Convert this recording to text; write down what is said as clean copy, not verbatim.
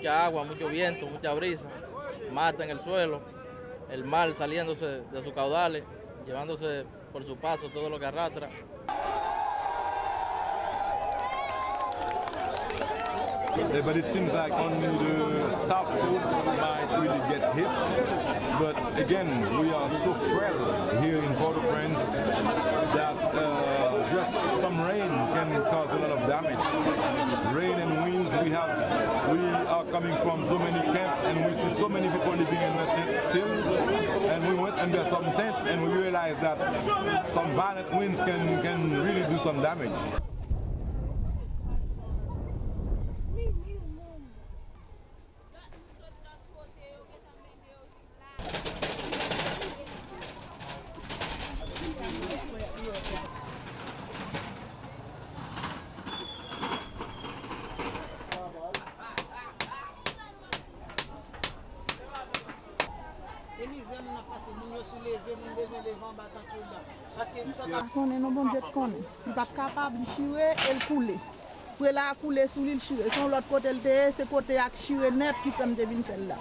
mucha agua, mucho viento, mucha brisa, mata en el suelo, el mar saliéndose de sus caudales, llevándose por su paso todo lo que arrastra. But it seems like only the south coast might really get hit. But again, we are so frail here in Port-au-Prince that just some rain can cause a lot of damage. Rain and winds, we are coming from so many camps and we see so many people living in the tents still. And we went under some tents and we realized that some violent winds can really do some damage. On est non bon jet con. Il pas capable de chirer et le couler. Pour la couler sous l'île chirer. Son l'autre côté le c'est côté avec chirer net qui fait me devine faire là.